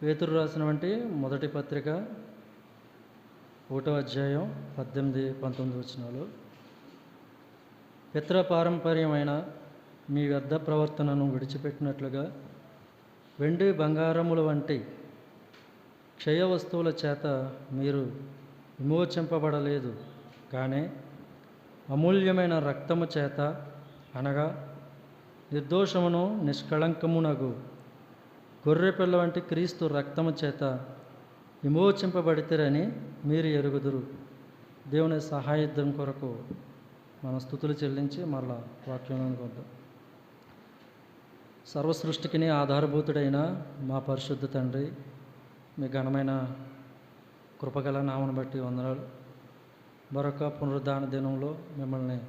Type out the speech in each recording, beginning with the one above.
పేతురు రాసినటువంటి మొదటి పత్రిక 1వ అధ్యాయం 18-19 వచనాలు. పితృపారంపర్యమైన మీ వ్యర్థ ప్రవర్తనను విడిచిపెట్టినట్లుగా వెండి బంగారముల వంటి క్షయ వస్తువుల చేత మీరు విమోచింపబడలేదు, కానీ అమూల్యమైన రక్తము చేత, అనగా నిర్దోషమును నిష్కళంకమునగు గొర్రెపిల్ల వంటి క్రీస్తు రక్తము చేత విమోచింపబడితేరని మీరు ఎరుగుదురు. దేవుని సహాయద్ధం కొరకు మన స్తుతులు చెల్లించి మరలా వాక్యంలోనికి వద్దాం. సర్వసృష్టికిని ఆధారభూతుడైన మా పరిశుద్ధ తండ్రి, మీ ఘనమైన కృపగల నామను బట్టి వందనాలు. మరొక పునరుద్ధాన దినంలో మిమ్మల్ని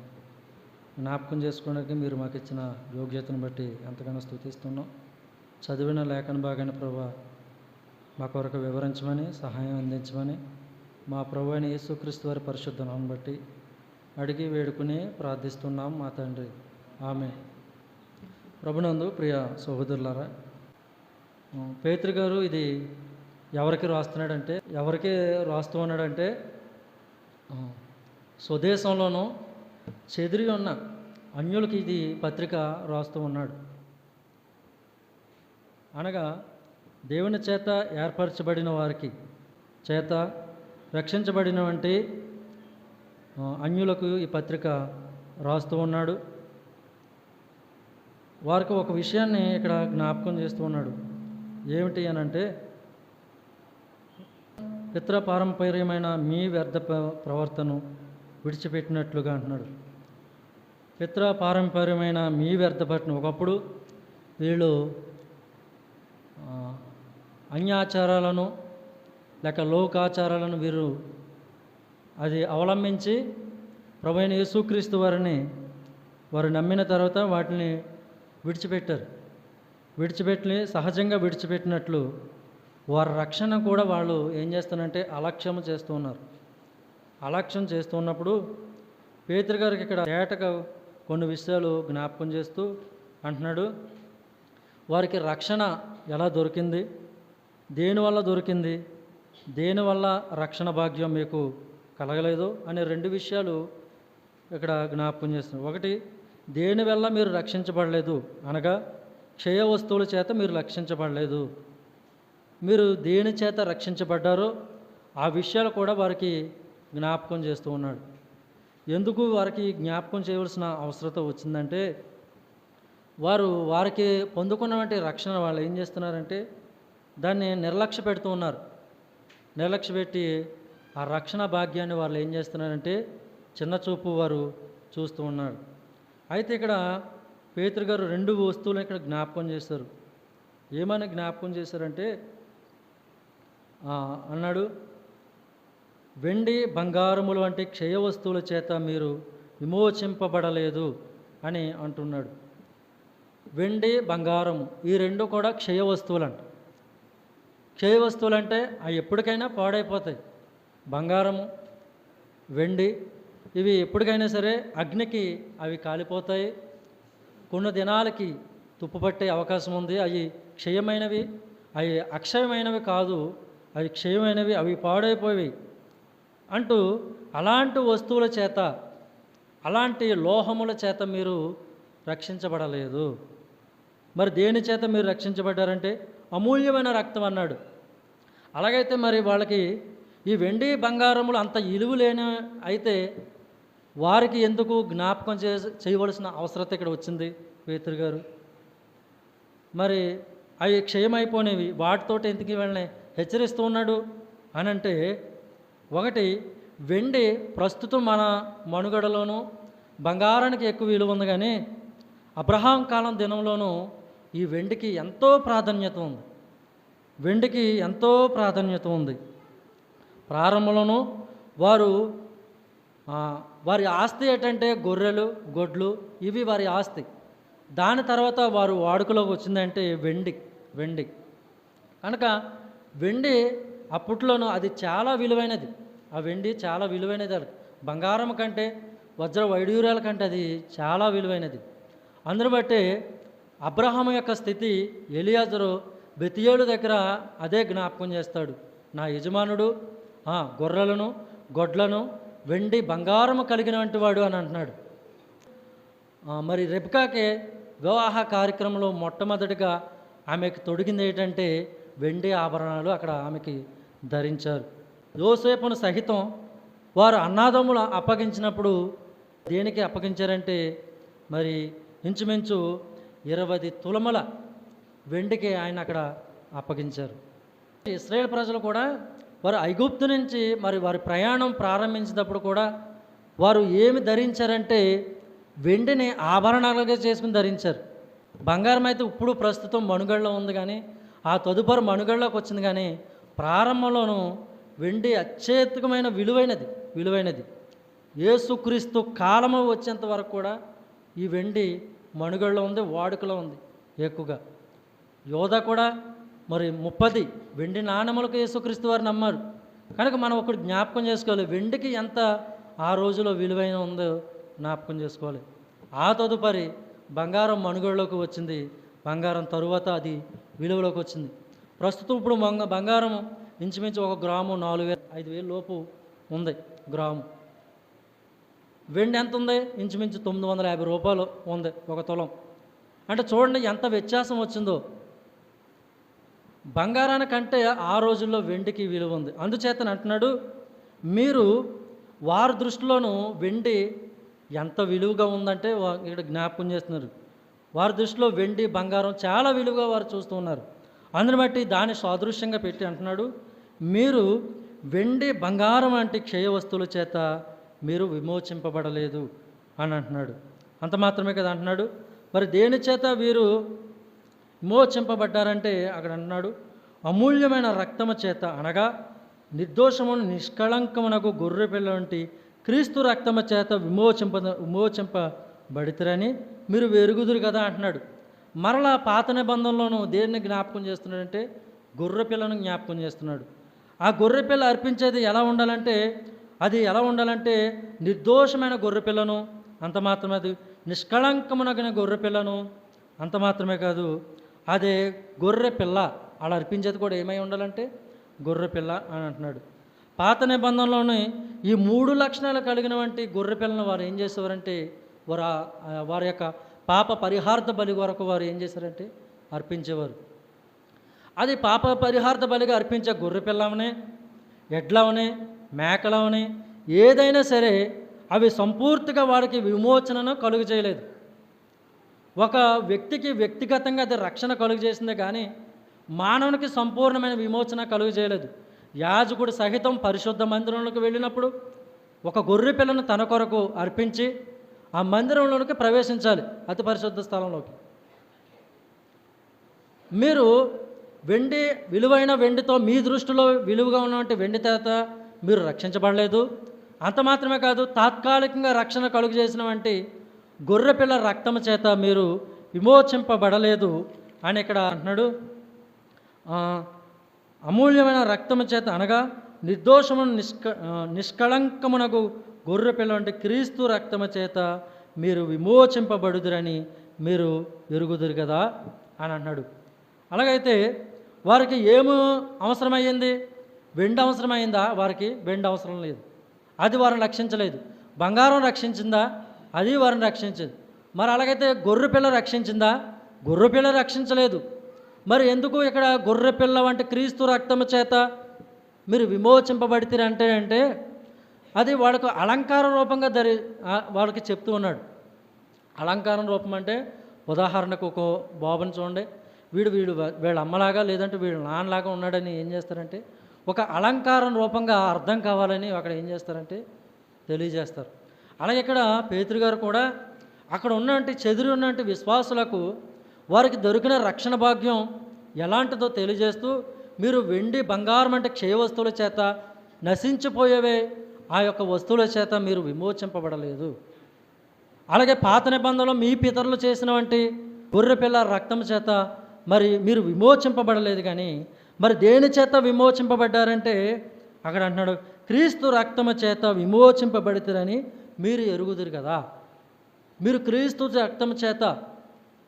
జ్ఞాపకం చేసుకోవడానికి మీరు మాకు ఇచ్చిన యోగ్యతను బట్టి ఎంతగానో స్తుతిస్తున్నాం. చదివిన లేఖన భాగాన్ని ప్రభువా మా కొరకు వివరించమని, సహాయం అందించమని మా ప్రభు అయిన యేసుక్రీస్తు వారి పరిశుద్ధ నామమును బట్టి అడిగి వేడుకుని ప్రార్థిస్తున్నాం మా తండ్రి, ఆమె. ప్రభునందు ప్రియ సహోదరులారా, పేతురు గారు ఇది ఎవరికి రాస్తూ ఉన్నాడంటే స్వదేశంలోనూ చెదిరి ఉన్న అన్యులకి ఇది పత్రిక రాస్తూ ఉన్నాడు. అనగా దేవుని చేత ఏర్పరచబడిన వారికి, చేత రక్షించబడినటువంటి అన్యులకు ఈ పత్రిక రాస్తూ ఉన్నాడు. వారికి ఒక విషయాన్ని ఇక్కడ జ్ఞాపకం చేస్తూ ఉన్నాడు. ఏమిటి అనంటే, పితృపారంపర్యమైన మీ వ్యర్థ ప్రవర్తన విడిచిపెట్టినట్లుగా అంటున్నాడు. పితృపారంపర్యమైన మీ వ్యర్థపట్నం, ఒకప్పుడు వీళ్ళు అన్యాచారాలను లేక లోకాచారాలను వీరు అది అవలంబించి ప్రభు అయిన యేసుక్రీస్తు వారిని వారు నమ్మిన తర్వాత వాటిని సహజంగా విడిచిపెట్టినట్లు వారి రక్షణ కూడా వాళ్ళు ఏం చేస్తారంటే అలక్ష్యం చేస్తూ ఉన్నారు. అలక్ష్యం చేస్తూ ఉన్నప్పుడు పేతురు గారికి ఇక్కడ తేటగా కొన్ని విషయాలు జ్ఞాపకం చేస్తూ అంటున్నాడు. వారికి రక్షణ ఎలా దొరికింది, దేనివల్ల దొరికింది, దేనివల్ల రక్షణ భాగ్యం మీకు కలగలేదు అనే రెండు విషయాలు ఇక్కడ జ్ఞాపకం చేస్తున్నారు. ఒకటి, దేనివల్ల మీరు రక్షించబడలేదు అనగా క్షయ వస్తువుల చేత మీరు రక్షించబడలేదు. మీరు దేని చేత రక్షించబడ్డారో ఆ విషయాలు కూడా వారికి జ్ఞాపకం చేస్తూ ఉన్నాడు. ఎందుకు వారికి జ్ఞాపకం చేయవలసిన అవసరత వచ్చిందంటే, వారికి పొందుకున్నటువంటి రక్షణ వాళ్ళు ఏం చేస్తున్నారంటే దాన్ని నిర్లక్ష్య పెడుతూ ఉన్నారు. నిర్లక్ష్య పెట్టి ఆ రక్షణ భాగ్యాన్ని వాళ్ళు ఏం చేస్తున్నారంటే చిన్న చూపు వారు చూస్తూ ఉన్నారు. అయితే ఇక్కడ పేతురు గారు రెండు వస్తువులను ఇక్కడ జ్ఞాపకం చేశారు. ఏమని జ్ఞాపకం చేశారంటే అన్నాడు, వెండి బంగారములు వంటి క్షయ వస్తువుల చేత మీరు విమోచింపబడలేదు అని అంటున్నాడు. వెండి బంగారము ఈ రెండు కూడా క్షయ వస్తువులంట. క్షయ వస్తువులు అంటే అవి ఎప్పటికైనా పాడైపోతాయి. బంగారము, వెండి ఇవి ఎప్పటికైనా సరే అగ్నికి అవి కాలిపోతాయి. కొన్ని దినాలకి తుప్పుపట్టే అవకాశం ఉంది. అవి క్షయమైనవి, అవి అక్షయమైనవి కాదు, అవి క్షయమైనవి, అవి పాడైపోయి అంటూ అలాంటి వస్తువుల చేత, అలాంటి లోహముల చేత మీరు రక్షించబడలేదు. మరి దేని చేత మీరు రక్షించబడ్డారంటే అమూల్యమైన రక్తం అన్నాడు. అలాగైతే మరి వాళ్ళకి ఈ వెండి బంగారములు అంత ఇలువ లేని అయితే వారికి ఎందుకు జ్ఞాపకం చేయవలసిన అవసరత ఇక్కడ వచ్చింది పేతురు గారు? మరి అవి క్షయమైపోయినవి, వాటితోటి ఎందుకు వీళ్ళని హెచ్చరిస్తూ ఉన్నాడు అని అంటే, ఒకటి, వెండి ప్రస్తుతం మన మనుగడలోనూ బంగారానికి ఎక్కువ విలువ ఉంది, కానీ అబ్రహాం కాలం దినంలోనూ ఈ వెండికి ఎంతో ప్రాధాన్యత ఉంది. వెండికి ఎంతో ప్రాధాన్యత ఉంది. ప్రారంభంలోనూ వారి ఆస్తి ఏంటంటే గొర్రెలు, గొడ్లు, ఇవి వారి ఆస్తి. దాని తర్వాత వారు వాడుకలోకి వచ్చిందంటే వెండి కనుక వెండి అప్పట్లోనూ అది చాలా విలువైనది. ఆ వెండి చాలా విలువైనది. బంగారం కంటే, వజ్ర వైడూర్యాల కంటే అది చాలా విలువైనది. అందును బట్టి అబ్రహాము యొక్క స్థితి, ఎలియాజరు బెతియేలు దగ్గర అదే జ్ఞాపకం చేస్తాడు. నా యజమానుడు గొర్రెలను గొడ్లను వెండి బంగారము కలిగినటువంటి వాడు అని అంటున్నాడు. మరి రెబ్కాకి వివాహ కార్యక్రమంలో మొట్టమొదటిగా ఆమెకు తొడిగింది ఏంటంటే వెండి ఆభరణాలు అక్కడ ఆమెకి ధరించారు. యోసేపును సహితం వారు అన్నాదమ్ములు అప్పగించినప్పుడు దేనికి అప్పగించారంటే మరి ఇంచుమించు 20 తులముల వెండికి ఆయన అక్కడ అప్పగించారు. ఇశ్రాయేల్ ప్రజలు కూడా వారు ఐగుప్తు నుంచి మరి వారి ప్రయాణం ప్రారంభించినప్పుడు కూడా వారు ఏమి ధరించారంటే వెండిని ఆభరణాలుగా చేసుకుని ధరించారు. బంగారం అయితే ఇప్పుడు ప్రస్తుతం మనుగడలో ఉంది, కానీ ఆ తదుపరి మనుగడలోకి వచ్చింది. కానీ ప్రారంభంలోనూ వెండి అత్యధికమైన విలువైనది. యేసుక్రీస్తు కాలము వచ్చేంత వరకు కూడా ఈ వెండి మనుగడలో ఉంది, వాడుకలో ఉంది ఎక్కువగా. యోధా కూడా మరి 30 వెండి నాణెములకు యేసుక్రీస్తు వారు నమ్మారు. కనుక మనం ఒకటి జ్ఞాపకం చేసుకోవాలి, వెండికి ఎంత ఆ రోజులో విలువైన ఉందో జ్ఞాపకం చేసుకోవాలి. ఆ తదుపరి బంగారం మనుగడలోకి వచ్చింది. బంగారం తరువాత అది విలువలోకి వచ్చింది. ప్రస్తుతం ఇప్పుడు బంగారం ఇంచుమించు 1 గ్రాము 4,000-5,000 లోపు ఉంది గ్రాము. వెండి ఎంత ఉంది? ఇంచుమించు 950 రూపాయలు ఉంది 1 తులం. అంటే చూడండి ఎంత వ్యత్యాసం వచ్చిందో. బంగారానికంటే ఆ రోజుల్లో వెండికి విలువ ఉంది. అందుచేతను అంటున్నాడు, మీరు వారి దృష్టిలోనూ వెండి ఎంత విలువగా ఉందంటే ఇక్కడ జ్ఞాపకం చేస్తున్నారు. వారి దృష్టిలో వెండి బంగారం చాలా విలువగా వారు చూస్తూ ఉన్నారు. అందుని బట్టి దాన్ని సాదృశ్యంగా పెట్టి అంటున్నాడు, మీరు వెండి బంగారం వంటి క్షయ వస్తువుల చేత మీరు విమోచింపబడలేదు అని అంటున్నాడు. అంత మాత్రమే కదా అంటున్నాడు. మరి దేని చేత వీరు విమోచింపబడ్డారంటే అక్కడ అంటున్నాడు, అమూల్యమైన రక్తము చేత, అనగా నిర్దోషమును నిష్కళంకమునకు గొర్రెపిల్ల వంటి క్రీస్తు రక్తము చేత విమోచింపబడితరని మీరు ఎరుగుదురు కదా అంటున్నాడు. మరలా పాత నిబంధనలోనూ దేన్ని జ్ఞాపకం చేస్తున్నాడంటే గొర్రెపిల్లను జ్ఞాపకం చేస్తున్నాడు. ఆ గొర్రెపిల్ల అర్పించేది ఎలా ఉండాలంటే నిర్దోషమైన గొర్రెపిల్లను, అంత మాత్రమే అది నిష్కళంకమునగిన గొర్రెపిల్లను, అంత మాత్రమే కాదు అదే గొర్రెపిల్ల అలా అర్పించేది కూడా ఏమై ఉండాలంటే గొర్రెపిల్ల అని అంటున్నాడు. పాత నిబంధనలోనే ఈ 3 లక్షణాలు కలిగిన వంటి గొర్రెపిల్లను వారు ఏం చేసేవారంటే వారి యొక్క పాప పరిహార్థ బలి వరకు వారు ఏం చేశారంటే అర్పించేవారు. అది పాప పరిహార్థ బలిగా అర్పించే గొర్రెపిల్లవనే, ఎడ్లవనే, మేకలవనే ఏదైనా సరే అవి సంపూర్తిగా వారికి విమోచనను కలుగు చేయలేదు. ఒక వ్యక్తికి వ్యక్తిగతంగా అది రక్షణ కలుగు చేసిందే కానీ మానవునికి సంపూర్ణమైన విమోచన కలుగు చేయలేదు. యాజకుడు సహితం పరిశుద్ధ మందిరంలోకి వెళ్ళినప్పుడు ఒక గొర్రె పిల్లను తన కొరకు అర్పించి ఆ మందిరంలోకి ప్రవేశించాలి, అతి పరిశుద్ధ స్థలంలోకి. మీరు విలువైన వెండితో మీ దృష్టిలో విలువగా ఉన్నటువంటి వెండి చేత మీరు రక్షించబడలేదు. అంత మాత్రమే కాదు, తాత్కాలికంగా రక్షణ కలుగు చేసిన వంటి గొర్రెపిల్ల రక్తము చేత మీరు విమోచింపబడలేదు అని ఇక్కడ అంటున్నాడు. అమూల్యమైన రక్తము చేత, అనగా నిర్దోషమును నిష్కళంకమునకు గొర్రెపిల్ల వంటి క్రీస్తు రక్తము చేత మీరు విమోచింపబడుదురని మీరు ఎరుగుదురు కదా అని అంటున్నాడు. అలాగైతే వారికి ఏమి అవసరమయ్యింది? వెండి అవసరమైందా? వారికి వెండి అవసరం లేదు, అది వారిని రక్షించలేదు. బంగారం రక్షించిందా? అది వారిని రక్షించదు. మరి అలాగైతే గొర్రెపిల్ల రక్షించిందా? గొర్రెపిల్ల రక్షించలేదు. మరి ఎందుకు ఇక్కడ గొర్రెపిల్ల వంటి క్రీస్తు రక్తము చేత మీరు విమోచింపబడితే అది వాళ్ళకు అలంకార రూపంగా వాళ్ళకి చెప్తూ ఉన్నాడు. అలంకారం రూపం అంటే ఉదాహరణకు ఒక బాబుని చూడండి, వీళ్ళ అమ్మలాగా లేదంటే వీళ్ళ నాన్నలాగా ఉన్నాడని ఏం చేస్తారంటే ఒక అలంకారం రూపంగా అర్థం కావాలని అక్కడ ఏం చేస్తారంటే తెలియజేస్తారు. అలాగే ఇక్కడ పేతురు గారు కూడా అక్కడ ఉన్నటువంటి చెదిరి ఉన్నటువంటి విశ్వాసులకు వారికి దొరికిన రక్షణ భాగ్యం ఎలాంటిదో తెలియజేస్తూ, మీరు వెండి బంగారం అంటే క్షయ వస్తువుల చేత నశించిపోయేవే ఆ యొక్క వస్తువుల చేత మీరు విమోచింపబడలేదు. అలాగే పాత నిబంధనలో మీ పితరులు చేసిన వంటి గొర్రెపిల్ల రక్తం చేత మరి మీరు విమోచింపబడలేదు. కానీ మరి దేని చేత విమోచింపబడ్డారంటే అక్కడ అంటున్నాడు, క్రీస్తు రక్తము చేత విమోచింపబడితేరని మీరు ఎరుగుదురు కదా. మీరు క్రీస్తు రక్తము చేత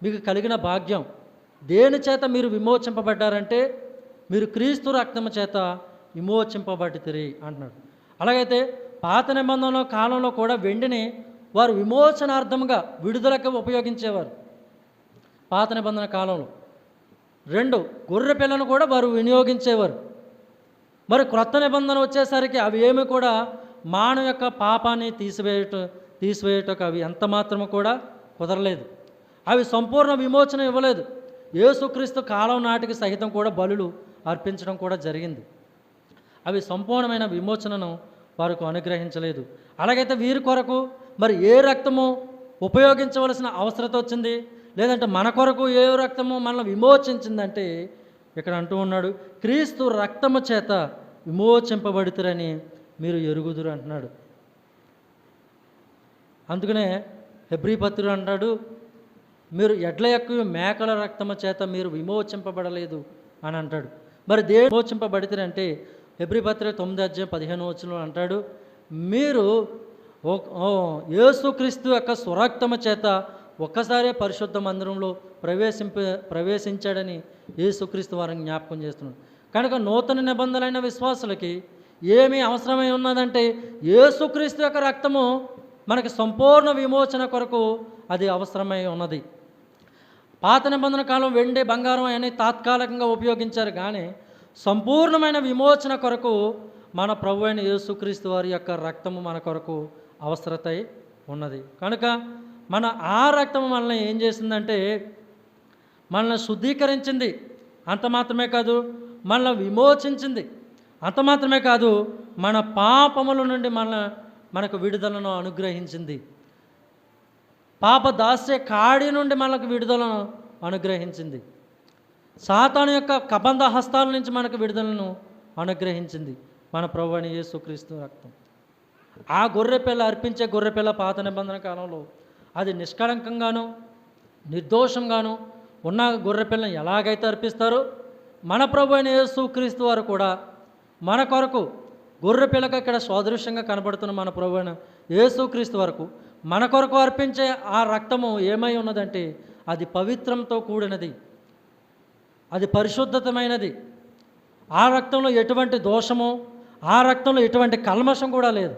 మీకు కలిగిన భాగ్యం, దేని చేత మీరు విమోచింపబడ్డారంటే మీరు క్రీస్తు రక్తము చేత విమోచింపబడితిరి అంటున్నాడు. అలాగైతే పాత నిబంధనల కాలంలో కూడా వెండిని వారు విమోచనార్థముగా విడుదలకు ఉపయోగించేవారు. పాత నిబంధన కాలంలో 2 గొర్రె పిల్లను కూడా వారు వినియోగించేవారు. మరి క్రొత్త నిబంధన వచ్చేసరికి అవి ఏమి కూడా మానవ యొక్క పాపాన్ని తీసివేయటకు అవి ఎంత మాత్రము కూడా కుదరలేదు. అవి సంపూర్ణ విమోచన ఇవ్వలేదు. యేసుక్రీస్తు కాలం నాటికి సహితం కూడా బలులు అర్పించడం కూడా జరిగింది. అవి సంపూర్ణమైన విమోచనను వారికి అనుగ్రహించలేదు. అలాగైతే వీరి కొరకు మరి ఏ రక్తము ఉపయోగించవలసిన అవసరత వచ్చింది, లేదంటే మన కొరకు ఏ రక్తము మనల్ని విమోచించిందంటే ఇక్కడ అంటూ ఉన్నాడు, క్రీస్తు రక్తము చేత విమోచింపబడుతురని మీరు ఎరుగుదురు అంటున్నాడు. అందుకనే హెబ్రీ పత్రుడు అంటాడు, మీరు ఎడ్ల యొక్క మేకల రక్తము చేత మీరు విమోచింపబడలేదు అని అంటాడు. మరి విమోచింపబడితే హెబ్రీ పత్రిక 9:15 అంటాడు, మీరు యేసుక్రీస్తు యొక్క స్వరక్తము చేత ఒక్కసారే పరిశుద్ధ మందిరంలో ప్రవేశించాడని యేసుక్రీస్తు వారిని జ్ఞాపకం చేస్తున్నాడు. కనుక నూతన నిబంధనలైన విశ్వాసులకి ఏమీ అవసరమై ఉన్నదంటే యేసుక్రీస్తు యొక్క రక్తము మనకి సంపూర్ణ విమోచన కొరకు అది అవసరమై ఉన్నది. పాత నిబంధన కాలం వెండి బంగారం అని తాత్కాలికంగా ఉపయోగించారు, కానీ సంపూర్ణమైన విమోచన కొరకు మన ప్రభు అయిన యేసుక్రీస్తు వారి యొక్క రక్తము మన కొరకు అవసరతై ఉన్నది. కనుక మన ఆ రక్తము మనల్ని ఏం చేసిందంటే మనల్ని శుద్ధీకరించింది, అంత మాత్రమే కాదు మనల్ని విమోచించింది, అంత మాత్రమే కాదు మన పాపముల నుండి మనకు విడుదలను అనుగ్రహించింది. పాప దాస్య కాడి నుండి మనకు విడుదలను అనుగ్రహించింది. సాతాను యొక్క కబంధ హస్తాల నుంచి మనకు విడుదలను అనుగ్రహించింది మన ప్రభువైన యేసుక్రీస్తు రక్తం. ఆ గొర్రెపిల్ల అర్పించే గొర్రెపిల్ల పాత నిబంధన కాలంలో అది నిష్కళంకంగాను నిర్దోషంగాను ఉన్న గొర్రెపిల్లని ఎలాగైతే అర్పిస్తారో మన ప్రభువైన యేసుక్రీస్తు వారు కూడా మన కొరకు గొర్రెపిల్లకి ఇక్కడ సాదృశ్యంగా కనబడుతున్న మన ప్రభువైన యేసుక్రీస్తు వరకు మన కొరకు అర్పించే ఆ రక్తము ఏమై ఉన్నదంటే అది పవిత్రంతో కూడినది, అది పరిశుద్ధతమైనది. ఆ రక్తంలో ఎటువంటి దోషము, ఆ రక్తంలో ఎటువంటి కల్మషం కూడా లేదు.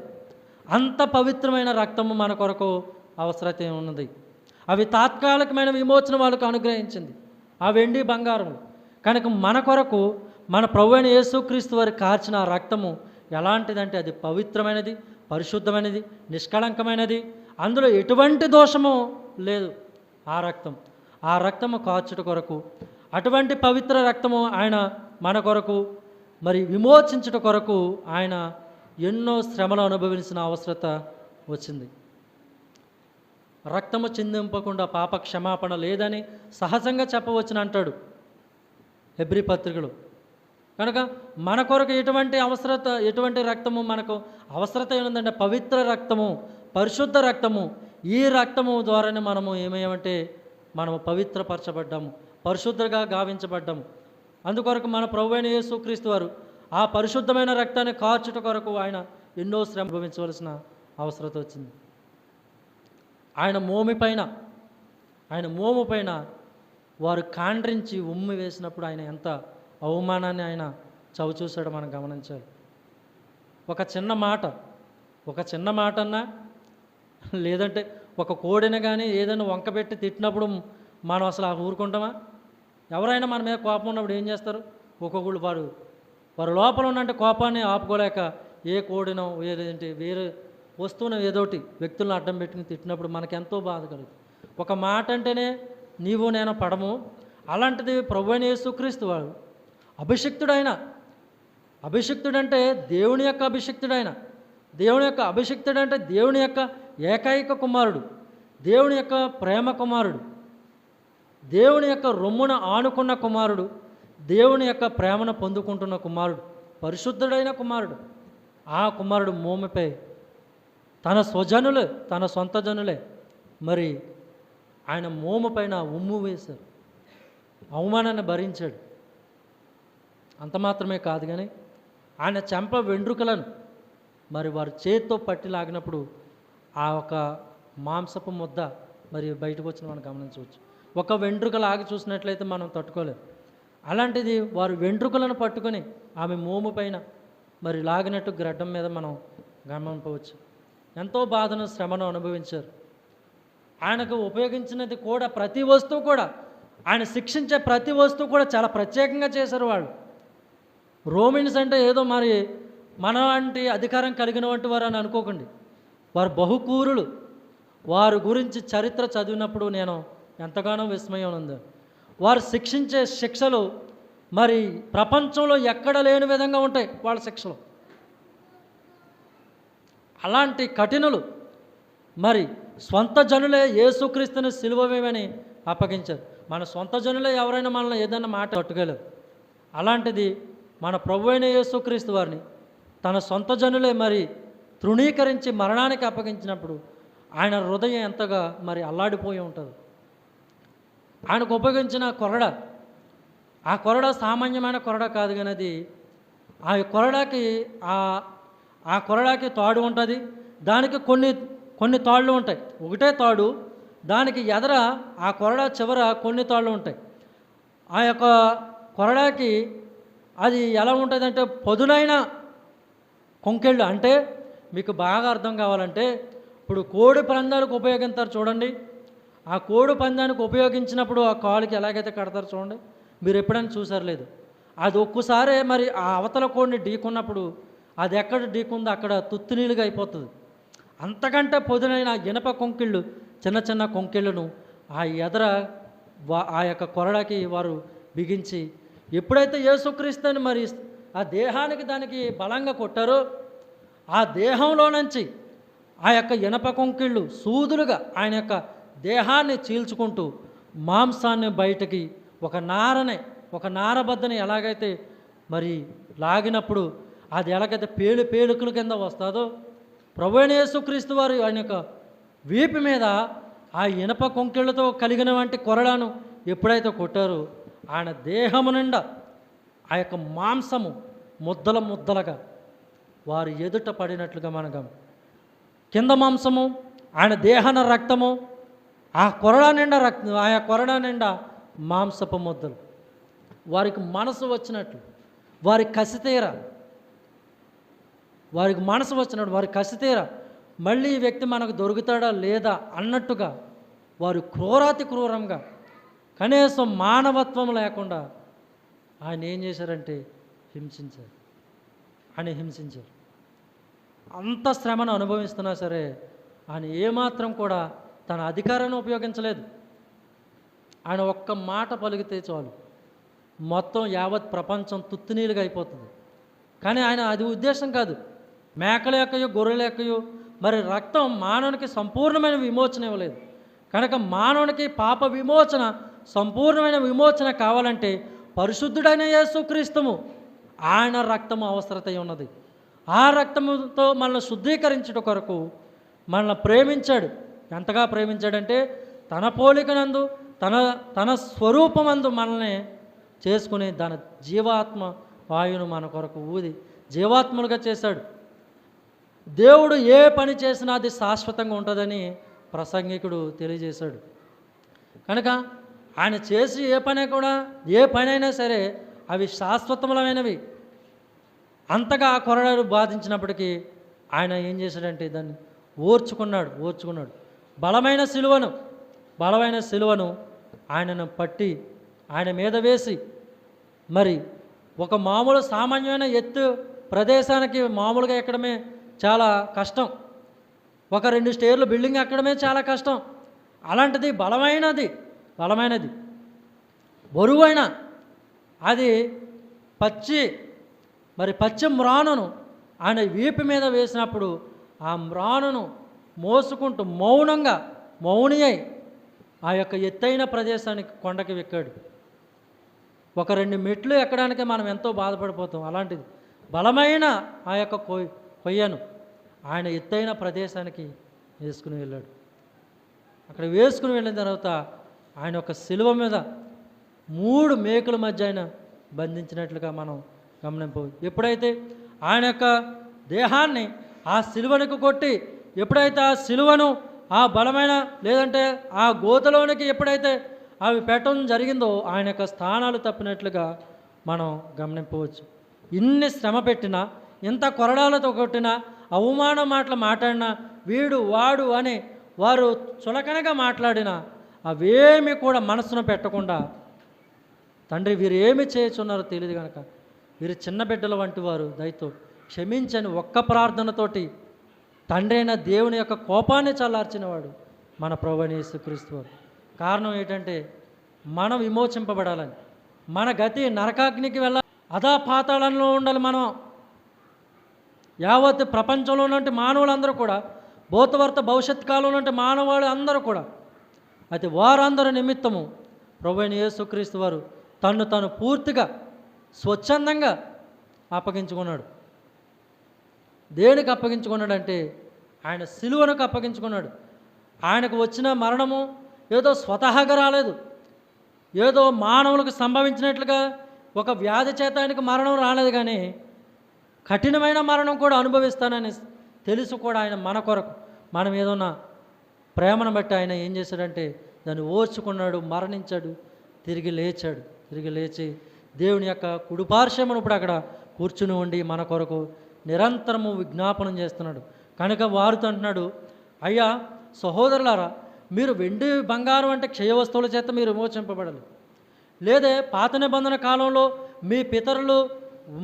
అంత పవిత్రమైన రక్తము మన కొరకు అవసరత ఉన్నది. అవి తాత్కాలికమైన విమోచన వాళ్ళకు అనుగ్రహించింది, ఆ వెండి బంగారము. కనుక మన కొరకు మన ప్రభువైన యేసుక్రీస్తు వారి కార్చిన ఆ రక్తము ఎలాంటిదంటే అది పవిత్రమైనది, పరిశుద్ధమైనది, నిష్కళంకమైనది, అందులో ఎటువంటి దోషము లేదు. ఆ రక్తము కార్చుట కొరకు, అటువంటి పవిత్ర రక్తము ఆయన మన కొరకు మరి విమోచించుట కొరకు ఆయన ఎన్నో శ్రమలు అనుభవించిన అవసరత వచ్చింది. రక్తము చిందింపకుండా పాప క్షమాపణ లేదని సహజంగా చెప్పవచ్చును అంటాడు హెబ్రీ పత్రికలో. కనుక మన కొరకు ఎటువంటి రక్తము మనకు అవసరత ఏముందంటే పవిత్ర రక్తము, పరిశుద్ధ రక్తము. ఈ రక్తము ద్వారానే మనము ఏమేమంటే మనము పవిత్రపరచబడ్డాము, పరిశుద్ధంగా గావించబడ్డాము. అందుకొరకు మన ప్రభువైన యేసుక్రీస్తు వారు ఆ పరిశుద్ధమైన రక్తాన్ని కార్చుట కొరకు ఆయన ఎన్నో శ్రమ అనుభవించవలసిన అవసరత వచ్చింది. ఆయన మోము పైన వారు కాండ్రించి ఉమ్మి వేసినప్పుడు ఆయన ఎంత అవమానాన్ని ఆయన చవిచూశాడో మనం గమనించాలి. ఒక చిన్న మాట అన్నా, లేదంటే ఒక కోడిని కానీ ఏదైనా వంకబెట్టి తిట్టినప్పుడు మనం అసలు ఊరుకుంటామా? ఎవరైనా మన మీద కోపం ఉన్నప్పుడు ఏం చేస్తారు? ఒక్కొక్కళ్ళు వారు లోపల ఉన్నంటే కోపాన్ని ఆపుకోలేక ఏ కోడినో ఏదంటే వేరే వస్తువును ఏదోటి వ్యక్తులను అడ్డం పెట్టుకుని తిట్టినప్పుడు మనకెంతో బాధ కలుగుతుంది. ఒక మాట అంటేనే నీవు నేను పడము. అలాంటిది ప్రభువైన యేసుక్రీస్తు వాడు అభిషిక్తుడంటే దేవుని యొక్క అభిషిక్తుడంటే దేవుని యొక్క ఏకైక కుమారుడు, దేవుని యొక్క ప్రేమ కుమారుడు, దేవుని యొక్క రొమ్మున ఆనుకున్న కుమారుడు, దేవుని యొక్క ప్రేమను పొందుకుంటున్న కుమారుడు, పరిశుద్ధుడైన కుమారుడు. ఆ కుమారుడు మోమిపై తన సొంత జనులే మరి ఆయన మోము పైన ఉమ్ము వేశారు, అవమానాన్ని భరించాడు. అంత మాత్రమే కాదు, కానీ ఆయన చెంప వెంట్రుకలను మరి వారు చేతితో పట్టి లాగినప్పుడు ఆ ఒక మాంసపు ముద్ద మరి బయటకు వచ్చిన మనం గమనించవచ్చు. ఒక వెంట్రుక లాగి చూసినట్లయితే మనం తట్టుకోలేం. అలాంటిది వారు వెంట్రుకలను పట్టుకొని ఆమె మోము పైన మరి లాగినట్టు గ్రడ్డం మీద మనం గమనించవచ్చు. ఎంతో బాధను శ్రమను అనుభవించారు. ఆయనకు ఉపయోగించినది కూడా ప్రతి వస్తువు కూడా, ఆయన శిక్షించే ప్రతి వస్తువు కూడా చాలా ప్రత్యేకంగా చేశారు వాళ్ళు. రోమిన్స్ అంటే ఏదో మరి మనలాంటి అధికారం కలిగిన వంటి వారు అని అనుకోకండి. వారు బహుకూరులు. వారి గురించి చరిత్ర చదివినప్పుడు నేను ఎంతగానో విస్మయం ఉంది. వారు శిక్షించే శిక్షలు మరి ప్రపంచంలో ఎక్కడ లేని విధంగా ఉంటాయి వాళ్ళ శిక్షలు. అలాంటి కఠినులు మరి స్వంత జనులే యేసుక్రీస్తుని సిలువ వేయమని అప్పగించారు. మన సొంత జనులే ఎవరైనా మనల్ని ఏదైనా మాట పట్టుకోలేరు. అలాంటిది మన ప్రభువైన యేసుక్రీస్తు వారిని తన సొంత జనులే మరి తృణీకరించి మరణానికి అప్పగించినప్పుడు ఆయన హృదయం ఎంతగా మరి అల్లాడిపోయి ఉంటుంది. ఆయనకు ఉపయోగించిన కొరడ, ఆ కొరడ సామాన్యమైన కొరడ కాదు, కానీ అది ఆ కొరడాకి ఆ కొరడాకి తాడు ఉంటుంది. దానికి కొన్ని తాళ్ళు ఉంటాయి. ఒకటే తాడు, దానికి ఎదర ఆ కొరడా చివర కొన్ని తాళ్ళు ఉంటాయి. ఆ యొక్క కొరడాకి అది ఎలా ఉంటుందంటే పదునైన కొంకెళ్ళు. అంటే మీకు బాగా అర్థం కావాలంటే ఇప్పుడు కోడి పందాలకు ఉపయోగిస్తారు చూడండి. ఆ కోడి పందానికి ఉపయోగించినప్పుడు ఆ కాలుకి ఎలాగైతే కడతారు చూడండి, మీరు ఎప్పుడైనా చూసారు లేదు. అది ఒక్కసారి మరి ఆ అవతల కోడిని ఢీకున్నప్పుడు అది ఎక్కడ ఢీకుందో అక్కడ తుత్తునీలుగా అయిపోతుంది. అంతకంటే పొదునైన ఇనప కొంకిళ్ళు, చిన్న చిన్న కొంకిళ్ళను ఆ ఎదర ఆ యొక్క కొరడాకి వారు బిగించి ఎప్పుడైతే యేసుక్రీస్తుని మరి ఆ దేహానికి దానికి బలంగా కొట్టారో ఆ దేహంలో నుంచి ఆ యొక్క ఇనప కొంకిళ్ళు సూదులుగా ఆయన యొక్క దేహాన్ని చీల్చుకుంటూ మాంసాన్ని బయటకి ఒక నారబద్దని ఎలాగైతే మరి లాగినప్పుడు అది ఎలాగైతే పేలుకుల కింద వస్తుందో ప్రభువైన యేసుక్రీస్తు వారు ఆయన యొక్క వీపు మీద ఆ ఇనప కొంకిళ్ళతో కలిగిన వంటి కొరడాను ఎప్పుడైతే కొట్టారో ఆయన దేహము నిండా ఆ యొక్క మాంసము ముద్దలుగా వారు ఎదుట పడినట్లుగా మనకు కింద మాంసము, ఆయన దేహన రక్తము, ఆ కొరడా నిండా మాంసపు ముద్దలు. వారికి మనసు వచ్చినట్లు, వారి మనసు వచ్చినట్టు వారి కసితీర మళ్ళీ ఈ వ్యక్తి మనకు దొరుకుతాడా లేదా అన్నట్టుగా వారు క్రూరంగా కనీసం మానవత్వం లేకుండా ఆయన ఏం చేశారంటే హింసించారు. అంత శ్రమను అనుభవిస్తున్నా సరే ఆయన ఏమాత్రం కూడా తన అధికారాన్ని ఉపయోగించలేదు. ఆయన ఒక్క మాట పలికితే చాలు మొత్తం యావత్ ప్రపంచం తుత్తునీలుగా అయిపోతుంది. కానీ ఆయన అది ఉద్దేశం కాదు. మేకల యొక్కయో గొర్రెల యొక్కయో మరి రక్తం మానవునికి సంపూర్ణమైన విమోచన ఇవ్వలేదు. కనుక మానవునికి పాప విమోచన, సంపూర్ణమైన విమోచన కావాలంటే పరిశుద్ధుడైన యేసుక్రీస్తుము ఆయన రక్తము అవసరత ఉన్నది. ఆ రక్తముతో మనల్ని శుద్ధీకరించుట కొరకు మనల్ని ప్రేమించాడు. ఎంతగా ప్రేమించాడంటే తన పోలికనందు తన స్వరూపమందు మనల్ని చేసుకుని తన జీవాత్మ వాయువును మన కొరకు ఊది జీవాత్మలుగా చేశాడు. దేవుడు ఏ పని చేసినా అది శాశ్వతంగా ఉంటుందని ప్రసంగికుడు తెలియజేశాడు. కనుక ఆయన చేసి ఏ పనైనా సరే అవి శాశ్వతములమైనవి. అంతగా ఆ కొరడాలు బాధించినప్పటికీ ఆయన ఏం చేశాడంటే దాన్ని ఓర్చుకున్నాడు. బలమైన సిలువను ఆయనను పట్టి ఆయన మీద వేసి మరి ఒక మామూలు సామాన్యమైన ఎత్తు ప్రదేశానికి మామూలుగా ఎక్కడమే చాలా కష్టం. ఒక 2 స్టేర్లు బిల్డింగ్ ఎక్కడమే చాలా కష్టం. అలాంటిది బలమైనది బరువైన అది పచ్చి మ్రానును ఆయన వీపు మీద వేసినప్పుడు ఆ మ్రానును మోసుకుంటూ మౌని అయి ఆ యొక్క ఎత్తైన ప్రదేశానికి కొండకి ఎక్కాడు. ఒక 2 మెట్లు ఎక్కడానికి మనం ఎంతో బాధపడిపోతాం. అలాంటిది బలమైన ఆ యొక్క కొయ్యను ఆయన ఎత్తైన ప్రదేశానికి వేసుకుని వెళ్ళాడు. అక్కడ వేసుకుని వెళ్ళిన తర్వాత ఆయన ఒక శిలువ మీద 3 మేకుల మధ్య ఆయన బంధించినట్లుగా మనం గమనింపవచ్చు. ఎప్పుడైతే ఆయన యొక్క దేహాన్ని ఆ శిలువనికి కొట్టి ఎప్పుడైతే ఆ శిలువను ఆ బలమైన లేదంటే ఆ గోతలోనికి ఎప్పుడైతే అవి పెట్టడం జరిగిందో ఆయన యొక్క స్థానాలు తప్పినట్లుగా మనం గమనింపవచ్చు. ఇన్ని శ్రమ పెట్టినా, ఇంత కొరడాలతో కొట్టినా, అవమాన మాటలు మాట్లాడినా, వీడు వాడు అని వారు చులకనగా మాట్లాడినా అవేమి కూడా మనసున పెట్టకుండా, తండ్రి వీరు ఏమి చేయుచున్నారో తెలియదు కనుక వీరు చిన్న బిడ్డల వంటి వారు, దయతో క్షమించని ఒక్క ప్రార్థనతోటి తండ్రి అయిన దేవుని యొక్క కోపాన్ని చల్లార్చినవాడు మన ప్రభువైన యేసుక్రీస్తు వారు. కారణం ఏంటంటే మనం విమోచింపబడాలని, మన గతి నరకాగ్నికి వెళ్ళాలి, అధా పాతాళంలో ఉండాలి. మనం యావత్ ప్రపంచంలో ఉన్నటువంటి మానవులందరూ కూడా, భూతవర్త భవిష్యత్ కాలంలో ఉన్నటువంటి మానవాళ్ళు అందరూ కూడా, అయితే వారందరి నిమిత్తము ప్రభువైన యేసుక్రీస్తు వారు తను పూర్తిగా స్వచ్ఛందంగా అప్పగించుకున్నాడు. దేనికి అప్పగించుకున్నాడంటే ఆయన సిలువనకు అప్పగించుకున్నాడు. ఆయనకు వచ్చిన మరణము ఏదో స్వతహాగా రాలేదు, ఏదో మానవులకు సంభవించినట్లుగా ఒక వ్యాధి చేత ఆయనకు మరణం రాలేదు, కానీ కఠినమైన మరణం కూడా అనుభవిస్తానని తెలుసు కూడా ఆయన మన కొరకు, మనం ఏదన్నా ప్రేమను బట్టి ఆయన ఏం చేశాడంటే దాన్ని ఓర్చుకున్నాడు, మరణించాడు, తిరిగి లేచి దేవుని యొక్క కుడిపార్శ్వమును ఇప్పుడు అక్కడ కూర్చుని ఉండి మన కొరకు నిరంతరము విజ్ఞాపనం చేస్తున్నాడు. కనుక వారితో అంటున్నాడు, అయ్యా సహోదరులారా, మీరు వెండి బంగారం అంటే క్షయ వస్తువుల చేత మీరు విమోచింపబడాలి, లేదే పాత నిబంధన కాలంలో మీ పితరులు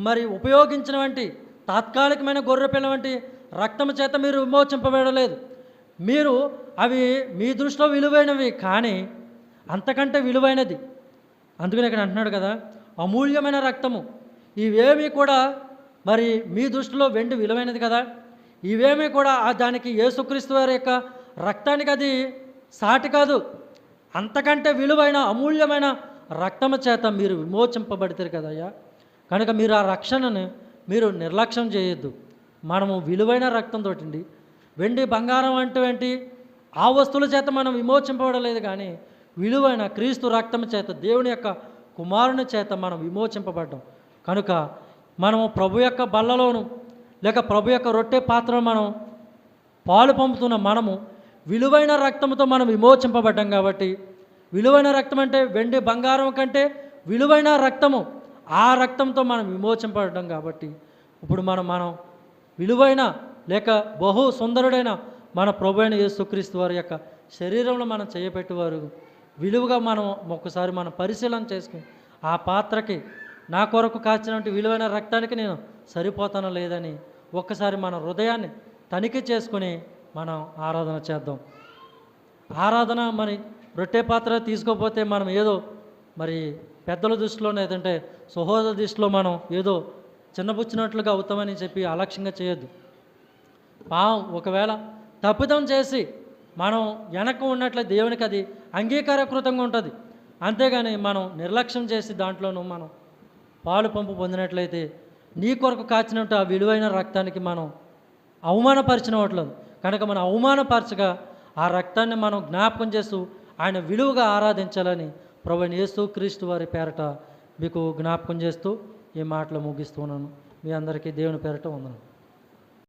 మరి ఉపయోగించిన వంటి తాత్కాలికమైన గొర్రెపిల్ల వంటి రక్తము చేత మీరు విమోచింపబడలేదు. మీరు అవి మీ దృష్టిలో విలువైనవి, కానీ అంతకంటే విలువైనది. అందుకని ఇక్కడ అంటున్నాడు కదా, అమూల్యమైన రక్తము. ఇవేమీ కూడా మరి మీ దృష్టిలో వెండి విలువైనది కదా, ఇవేమీ కూడా దానికి యేసుక్రీస్తు వారి యొక్క రక్తానికి అది సాటి కాదు. అంతకంటే విలువైన అమూల్యమైన రక్తము చేత మీరు విమోచింపబడతారు కదయ్యా. కనుక మీరు ఆ రక్షణను మీరు నిర్లక్ష్యం చేయొద్దు. మనము విలువైన రక్తంతో వెండి బంగారం అంటే ఆ వస్తువుల చేత మనం విమోచింపబడలేదు, కానీ విలువైన క్రీస్తు రక్తము చేత, దేవుని యొక్క కుమారుని చేత మనం విమోచింపబడ్డాం. కనుక మనము ప్రభు యొక్క బల్లలోను లేక ప్రభు యొక్క రొట్టె పాత్రలో మనం పాలు పంపుతున్న మనము విలువైన రక్తంతో మనం విమోచింపబడ్డాం. కాబట్టి విలువైన రక్తం అంటే వెండి బంగారం కంటే విలువైన రక్తము, ఆ రక్తంతో మనం విమోచింపబడ్డాం. కాబట్టి ఇప్పుడు మనం విలువైన లేక బహు సుందరుడైన మన ప్రభు అయిన యేసుక్రీస్తు వారి యొక్క శరీరంలో మనం చేయబెట్టేవారు విలువగా మనం ఒక్కసారి మనం పరిశీలన చేసుకుని ఆ పాత్రకి నా కొరకు కాచినటువంటి విలువైన రక్తానికి నేను సరిపోతానో లేదని ఒక్కసారి మన హృదయాన్ని తనిఖీ చేసుకుని మనం ఆరాధన చేద్దాం. ఆరాధన మరి రొట్టె పాత్ర తీసుకోకపోతే మనం ఏదో మరి పెద్దల దృష్టిలో లేదంటే సహోదర దృష్టిలో మనం ఏదో చిన్నపుచ్చినట్లుగా అవుతామని చెప్పి అలక్ష్యంగా చేయొద్దు. ఒకవేళ తప్పిదం చేసి మనం వెనక్కి ఉన్నట్లే దేవునికి అది అంగీకారకృతంగా ఉంటుంది. అంతేగాని మనం నిర్లక్ష్యం చేసి దాంట్లోనూ మనం పాలు పంపు పొందినట్లయితే నీ కొరకు కాచినట్టు ఆ విలువైన రక్తానికి మనం అవమానపరిచినట్లేదు. కనుక మనం అవమానపరచగా ఆ రక్తాన్ని మనం జ్ఞాపకం చేస్తూ ఆయన విలువగా ఆరాధించాలని ప్రభువైన యేసుక్రీస్తు వారి పేరట మీకు జ్ఞాపకం చేస్తూ ఈ మాటలు ముగిస్తున్నాను. మీ అందరికీ దేవుని పేరట వందనాలు.